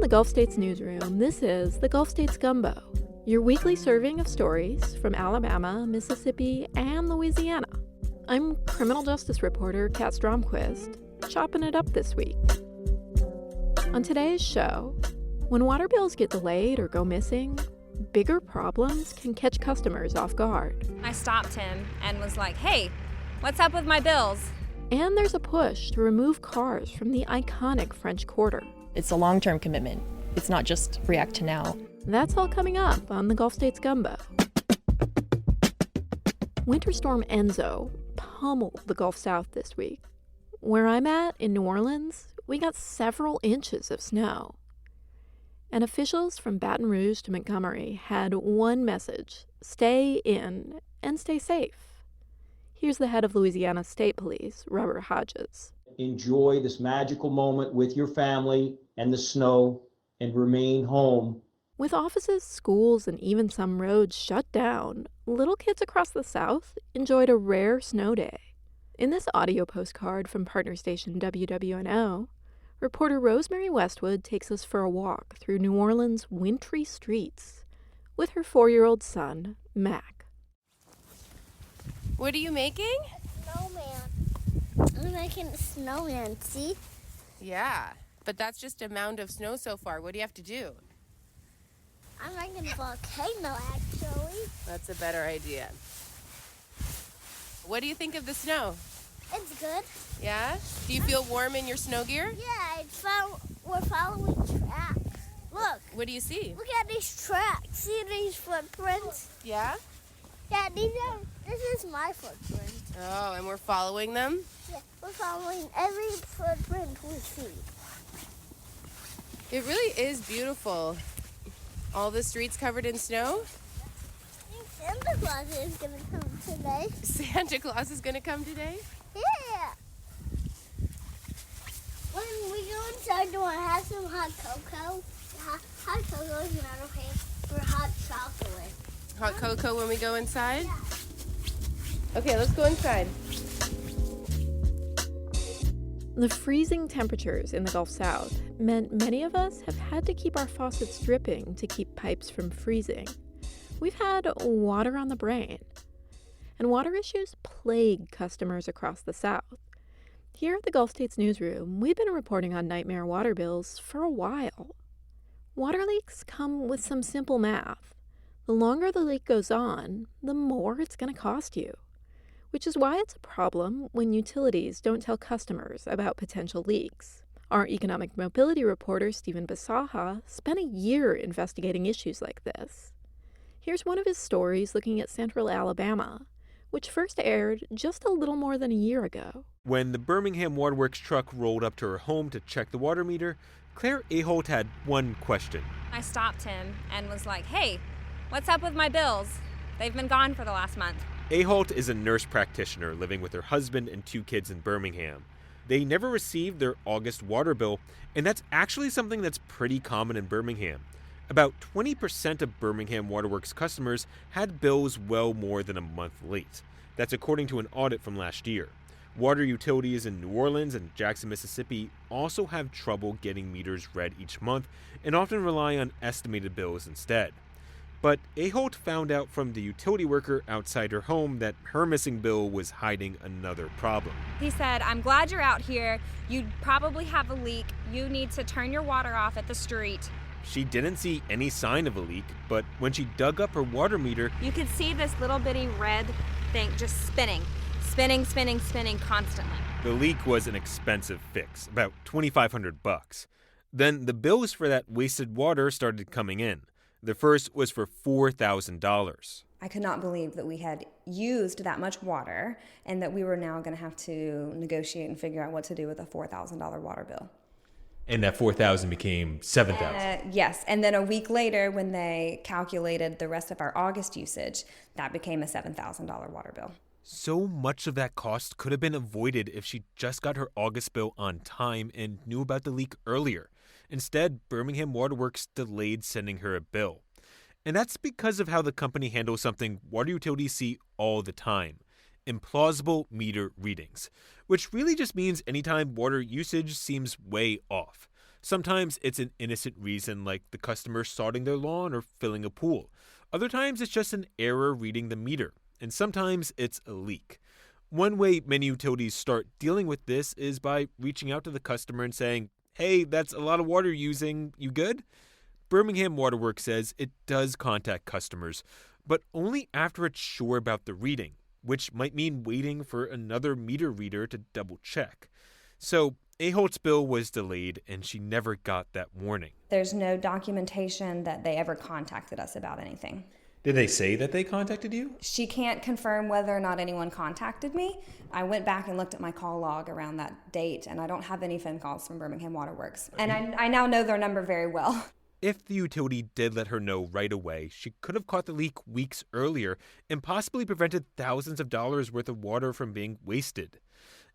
From the Gulf States Newsroom, this is the Gulf States Gumbo, your weekly serving of stories from Alabama, Mississippi, and Louisiana. I'm criminal justice reporter Kat Stromquist, chopping it up this week. On today's show, when water bills get delayed or go missing, bigger problems can catch customers off guard. I stopped him and was like, hey, what's up with my bills? And there's a push to remove cars from the iconic French Quarter. It's a long-term commitment. It's not just react to now. That's all coming up on the Gulf States Gumbo. Winter Storm Enzo pummeled the Gulf South this week. Where I'm at, in New Orleans, we got several inches of snow. And officials from Baton Rouge to Montgomery had one message: stay in and stay safe. Here's the head of Louisiana State Police, Robert Hodges. Enjoy this magical moment with your family and the snow and remain home. With offices, schools, and even some roads shut down, little kids across the South enjoyed a rare snow day. In this audio postcard from partner station WWNO, reporter Rosemary Westwood takes us for a walk through New Orleans' wintry streets with her 4-year-old son, Mac. What are you making? A snowman. I'm making a snowman, see? Yeah, but that's just a mound of snow so far. What do you have to do? I'm making a volcano, actually. That's a better idea. What do you think of the snow? It's good. Yeah? Do you feel warm in your snow gear? Yeah, we're following tracks. Look. What do you see? Look at these tracks. See these footprints? Yeah? Yeah, this is my footprint. Oh, and we're following them? Yeah, we're following every footprint we see. It really is beautiful. All the streets covered in snow? I think Santa Claus is going to come today. Santa Claus is going to come today? Yeah. When we go inside, do I have some hot cocoa? Hot cocoa is not okay for hot chocolate. Hot cocoa when we go inside? Yeah. Okay, let's go inside. The freezing temperatures in the Gulf South meant many of us have had to keep our faucets dripping to keep pipes from freezing. We've had water on the brain. And water issues plague customers across the South. Here at the Gulf States Newsroom, we've been reporting on nightmare water bills for a while. Water leaks come with some simple math. The longer the leak goes on, the more it's going to cost you. Which is why it's a problem when utilities don't tell customers about potential leaks. Our economic mobility reporter, Stephen Basaha, spent a year investigating issues like this. Here's one of his stories looking at Central Alabama, which first aired just a little more than a year ago. When the Birmingham Waterworks truck rolled up to her home to check the water meter, Claire Aholt had one question. I stopped him and was like, hey, what's up with my bills? They've been gone for the last month. Aholt is a nurse practitioner living with her husband and 2 kids in Birmingham. They never received their August water bill, and that's actually something that's pretty common in Birmingham. About 20% of Birmingham Waterworks customers had bills well more than a month late. That's according to an audit from last year. Water utilities in New Orleans and Jackson, Mississippi also have trouble getting meters read each month and often rely on estimated bills instead. But Aholt found out from the utility worker outside her home that her missing bill was hiding another problem. He said, I'm glad you're out here. You probably have a leak. You need to turn your water off at the street. She didn't see any sign of a leak, but when she dug up her water meter, You could see this little bitty red thing just spinning constantly. the leak was an expensive fix, about $2,500. Then the bills for that wasted water started coming in. The first was for $4,000. I could not believe that we had used that much water and that we were now going to have to negotiate and figure out what to do with a $4,000 water bill. And that 4,000 became 7,000. Yes, and then a week later when they calculated the rest of our August usage, that became a $7,000 water bill. So much of that cost could have been avoided if she just got her August bill on time and knew about the leak earlier. Instead, Birmingham Waterworks delayed sending her a bill. And that's because of how the company handles something water utilities see all the time: implausible meter readings, which really just means anytime water usage seems way off. Sometimes it's an innocent reason like the customer sodding their lawn or filling a pool. Other times it's just an error reading the meter. And sometimes it's a leak. One way many utilities start dealing with this is by reaching out to the customer and saying, "Hey, that's a lot of water you're using. You good?" Birmingham Waterworks says it does contact customers, but only after it's sure about the reading, which might mean waiting for another meter reader to double check. So Aholt's bill was delayed and she never got that warning. There's no documentation that they ever contacted us about anything. Did they say that they contacted you? She can't confirm whether or not anyone contacted me. I went back and looked at my call log around that date, and I don't have any phone calls from Birmingham Waterworks. And I now know their number very well. If the utility did let her know right away, she could have caught the leak weeks earlier and possibly prevented thousands of dollars worth of water from being wasted.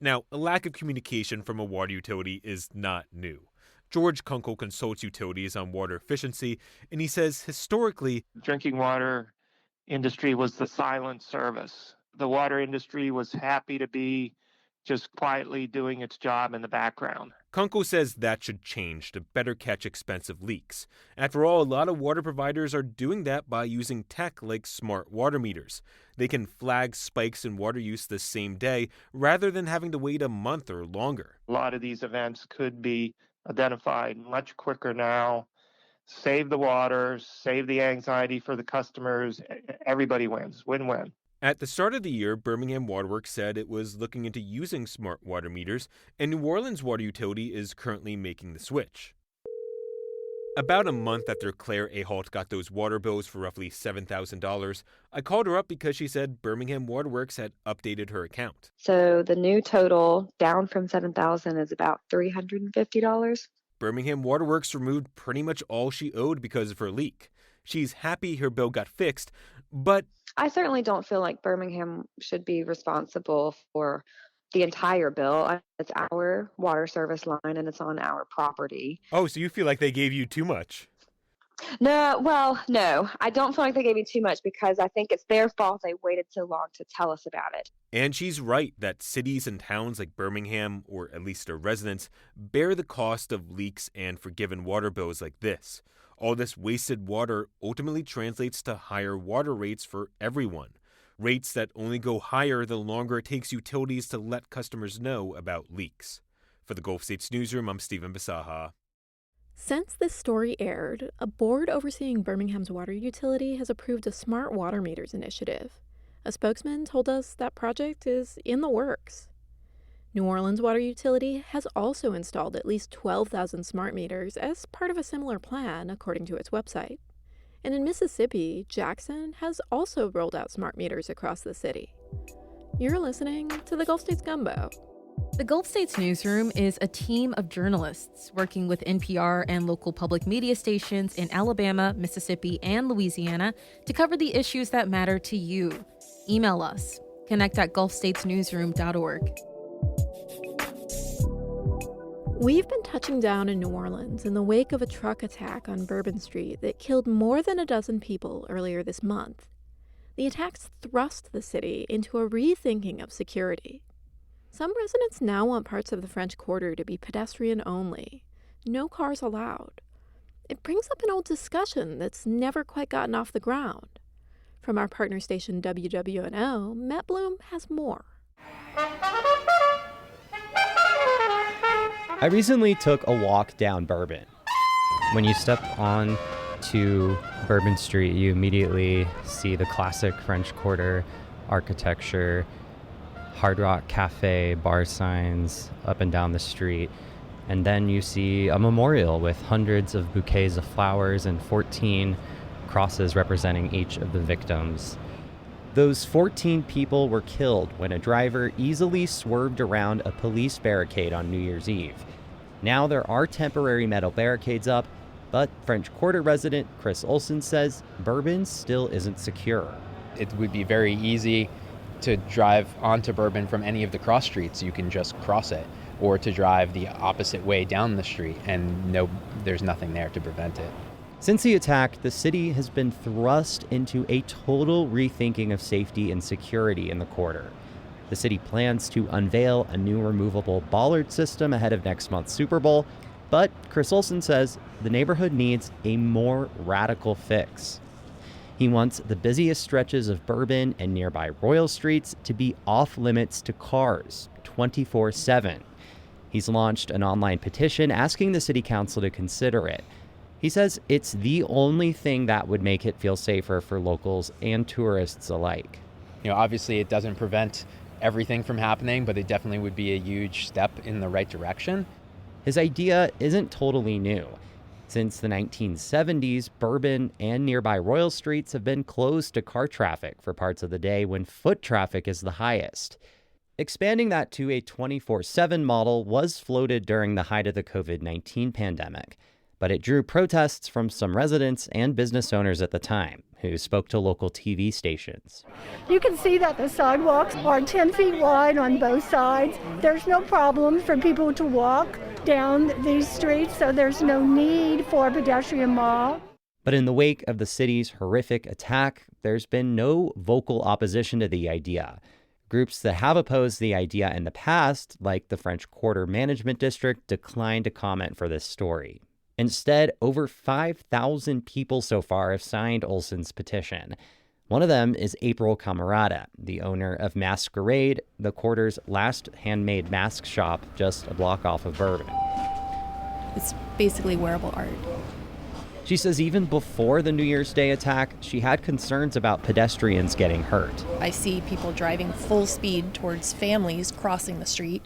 Now, a lack of communication from a water utility is not new. George Kunkel consults utilities on water efficiency, and he says historically, drinking water industry was the silent service. The water industry was happy to be just quietly doing its job in the background. Kunkel says that should change to better catch expensive leaks. After all, a lot of water providers are doing that by using tech like smart water meters. They can flag spikes in water use the same day rather than having to wait a month or longer. A lot of these events could be identified much quicker now. Save the water, save the anxiety for the customers. Everybody wins. Win-win. At the start of the year, Birmingham Waterworks said it was looking into using smart water meters, and New Orleans Water Utility is currently making the switch. About a month after Claire Aholt got those water bills for roughly $7,000, I called her up because she said Birmingham Waterworks had updated her account. So the new total down from $7,000 is about $350. Birmingham Waterworks removed pretty much all she owed because of her leak. She's happy her bill got fixed, but I certainly don't feel like Birmingham should be responsible for the entire bill. It's our water service line and it's on our property. Oh, so you feel like they gave you too much? No, I don't feel like they gave you too much because I think it's their fault they waited so long to tell us about it. And she's right that cities and towns like Birmingham, or at least their residents, bear the cost of leaks and forgiven water bills like this. All this wasted water ultimately translates to higher water rates for everyone. Rates that only go higher the longer it takes utilities to let customers know about leaks. For the Gulf States Newsroom, I'm Stephen Basaha. Since this story aired, a board overseeing Birmingham's water utility has approved a smart water meters initiative. A spokesman told us that project is in the works. New Orleans Water Utility has also installed at least 12,000 smart meters as part of a similar plan, according to its website. And in Mississippi, Jackson has also rolled out smart meters across the city. You're listening to the Gulf States Gumbo. The Gulf States Newsroom is a team of journalists working with NPR and local public media stations in Alabama, Mississippi, and Louisiana to cover the issues that matter to you. Email us, connect@gulfstatesnewsroom.org. We've been touching down in New Orleans in the wake of a truck attack on Bourbon Street that killed more than a dozen people earlier this month. The attacks thrust the city into a rethinking of security. Some residents now want parts of the French Quarter to be pedestrian only. No cars allowed. It brings up an old discussion that's never quite gotten off the ground. From our partner station WWNO, Matt Bloom has more. I recently took a walk down Bourbon. When you step on to Bourbon Street, you immediately see the classic French Quarter architecture, Hard Rock Cafe, bar signs up and down the street. And then you see a memorial with hundreds of bouquets of flowers and 14 crosses representing each of the victims. Those 14 people were killed when a driver easily swerved around a police barricade on New Year's Eve. Now there are temporary metal barricades up, but French Quarter resident Chris Olson says Bourbon still isn't secure. It would be very easy to drive onto Bourbon from any of the cross streets. You can just cross it, or to drive the opposite way down the street, and there's nothing there to prevent it. Since the attack, the city has been thrust into a total rethinking of safety and security in the quarter. The city plans to unveil a new removable bollard system ahead of next month's Super Bowl, But Chris Olson says the neighborhood needs a more radical fix. He wants the busiest stretches of Bourbon and nearby Royal Streets to be off limits to cars 24/7. He's launched an online petition asking the city council to consider it. He says it's the only thing that would make it feel safer for locals and tourists alike. Obviously it doesn't prevent everything from happening, but it definitely would be a huge step in the right direction. His idea isn't totally new. Since the 1970s, Bourbon and nearby Royal Streets have been closed to car traffic for parts of the day when foot traffic is the highest. Expanding that to a 24/7 model was floated during the height of the COVID-19 pandemic, but it drew protests from some residents and business owners at the time, who spoke to local TV stations. You can see that the sidewalks are 10 feet wide on both sides. There's no problem for people to walk down these streets, so there's no need for a pedestrian mall. But in the wake of the city's horrific attack, there's been no vocal opposition to the idea. Groups that have opposed the idea in the past, like the French Quarter Management District, declined to comment for this story. Instead, over 5,000 people so far have signed Olson's petition. One of them is April Camarada, the owner of Masquerade, the quarter's last handmade mask shop just a block off of Bourbon. It's basically wearable art. She says even before the New Year's Day attack, she had concerns about pedestrians getting hurt. I see people driving full speed towards families crossing the street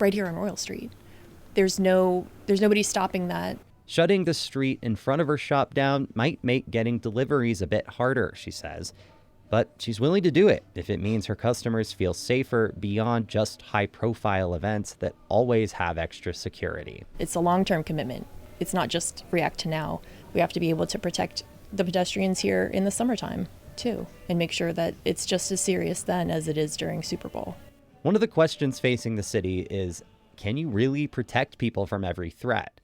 right here on Royal Street. There's nobody stopping that. Shutting the street in front of her shop down might make getting deliveries a bit harder, she says. But she's willing to do it if it means her customers feel safer beyond just high-profile events that always have extra security. It's a long-term commitment. It's not just react to now. We have to be able to protect the pedestrians here in the summertime, too, and make sure that it's just as serious then as it is during Super Bowl. One of the questions facing the city is, can you really protect people from every threat?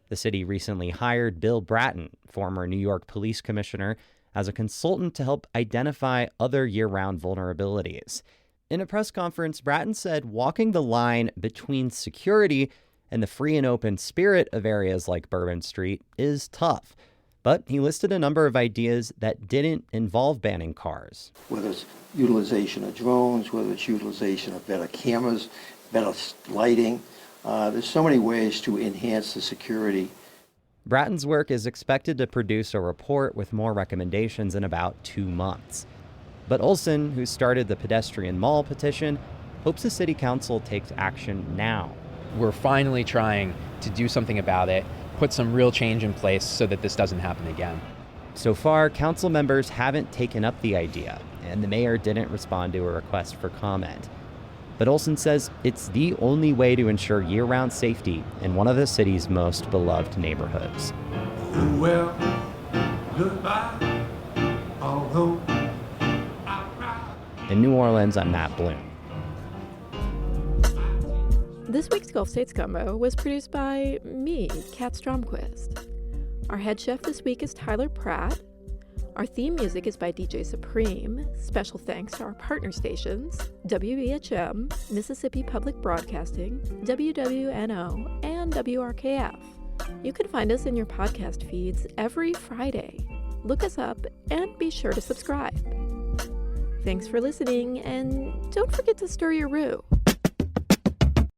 The city recently hired Bill Bratton, former New York police commissioner, as a consultant to help identify other year-round vulnerabilities. In a press conference, Bratton said walking the line between security and the free and open spirit of areas like Bourbon Street is tough. But he listed a number of ideas that didn't involve banning cars. Whether it's utilization of drones, whether it's utilization of better cameras, better lighting. There's so many ways to enhance the security. Bratton's work is expected to produce a report with more recommendations in about 2 months. But Olson, who started the pedestrian mall petition, hopes the city council takes action now. We're finally trying to do something about it, put some real change in place so that this doesn't happen again. So far, council members haven't taken up the idea, and the mayor didn't respond to a request for comment. But Olson says it's the only way to ensure year-round safety in one of the city's most beloved neighborhoods. Well, goodbye, although In New Orleans, I'm Matt Bloom. This week's Gulf States Gumbo was produced by me, Kat Stromquist. Our head chef this week is Tyler Pratt. Our theme music is by DJ Supreme. Special thanks to our partner stations, WBHM, Mississippi Public Broadcasting, WWNO, and WRKF. You can find us in your podcast feeds every Friday. Look us up and be sure to subscribe. Thanks for listening, and don't forget to stir your roux.